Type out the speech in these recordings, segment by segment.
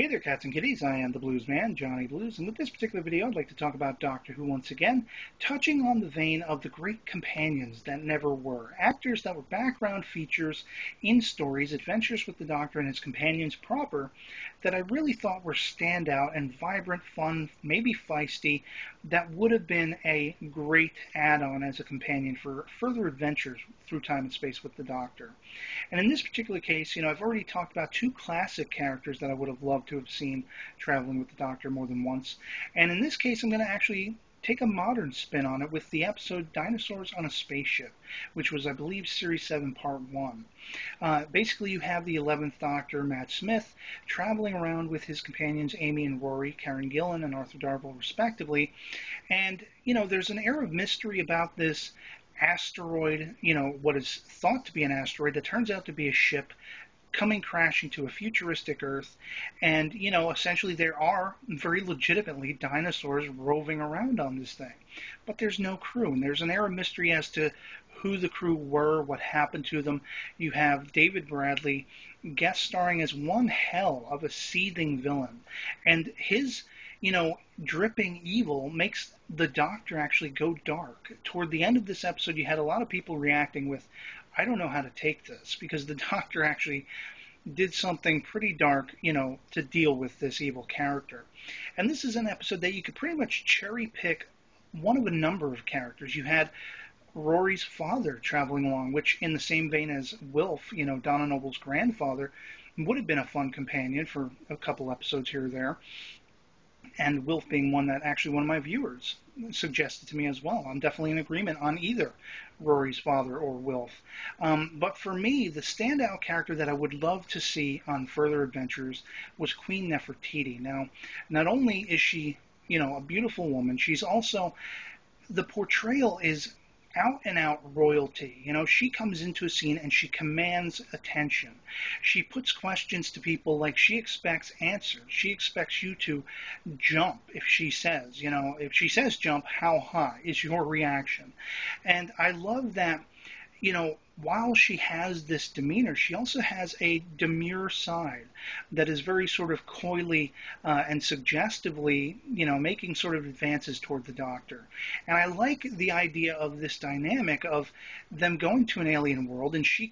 Hey there, cats and kitties. I am the Blues Man, Johnny Blues, and with this particular video, I'd like to talk about Doctor Who once again, touching on the vein of the great companions that never were. Actors that were background features in stories, adventures with the Doctor and his companions proper, that I really thought were standout and vibrant, fun, maybe feisty, that would have been a great add-on as a companion for further adventures through time and space with the Doctor. And in this particular case, I've already talked about two classic characters that I would have loved to have seen traveling with the Doctor more than once. And in this case, I'm going to actually take a modern spin on it with the episode Dinosaurs on a Spaceship, which was, I believe, Series 7, Part 1. Basically, you have the 11th Doctor, Matt Smith, traveling around with his companions Amy and Rory, Karen Gillan and Arthur Darvill, respectively. And, there's an air of mystery about this asteroid, what is thought to be an asteroid that turns out to be a ship coming crashing to a futuristic Earth. And, essentially there are very legitimately dinosaurs roving around on this thing. But there's no crew, and there's an air of mystery as to who the crew were, what happened to them. You have David Bradley guest starring as one hell of a seething villain. And his dripping evil makes the Doctor actually go dark. Toward the end of this episode, you had a lot of people reacting with, I don't know how to take this, because the Doctor actually did something pretty dark, to deal with this evil character. And this is an episode that you could pretty much cherry pick one of a number of characters. You had Rory's father traveling along, which in the same vein as Wilf, Donna Noble's grandfather, would have been a fun companion for a couple episodes here or there. And Wilf being one that actually one of my viewers suggested to me as well. I'm definitely in agreement on either Rory's father or Wilf. But for me, the standout character that I would love to see on further adventures was Queen Nefertiti. Now, not only is she, a beautiful woman, she's also, the portrayal is out and out royalty. She comes into a scene and she commands attention. She puts questions to people like she expects answers. She expects you to jump if she says, if she says jump, how high is your reaction? And I love that, while she has this demeanor, she also has a demure side that is very sort of coyly and suggestively, making sort of advances toward the Doctor. And I like the idea of this dynamic of them going to an alien world, and she,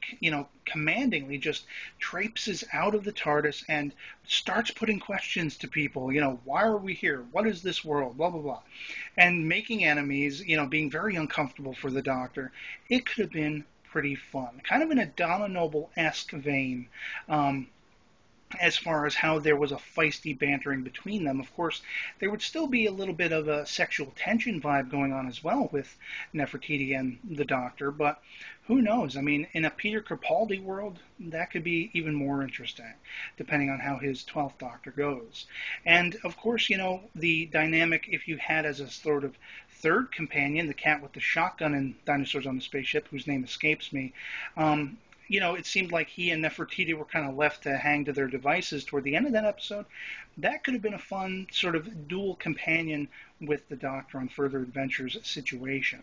commandingly just traipses out of the TARDIS and starts putting questions to people, why are we here? What is this world? Blah, blah, blah. And making enemies, being very uncomfortable for the Doctor. It could have been pretty fun. Kind of in a Donna Noble-esque vein, as far as how there was a feisty bantering between them. Of course, there would still be a little bit of a sexual tension vibe going on as well with Nefertiti and the Doctor, but who knows? I mean, in a Peter Capaldi world, that could be even more interesting, depending on how his 12th Doctor goes. And, of course, the dynamic, if you had as a sort of third companion, the cat with the shotgun in Dinosaurs on the Spaceship, whose name escapes me, it seemed like he and Nefertiti were kind of left to hang to their devices toward the end of that episode. That could have been a fun sort of dual companion with the Doctor on further adventures situation.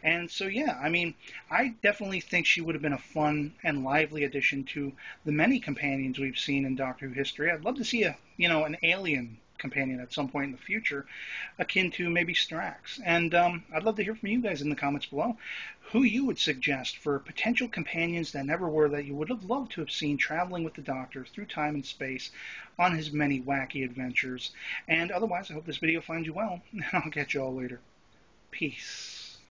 And so, yeah, I mean, I definitely think she would have been a fun and lively addition to the many companions we've seen in Doctor Who history. I'd love to see an alien companion at some point in the future, akin to maybe Strax. And I'd love to hear from you guys in the comments below who you would suggest for potential companions that never were, that you would have loved to have seen traveling with the Doctor through time and space on his many wacky adventures. And otherwise, I hope this video finds you well, and I'll catch you all later. Peace.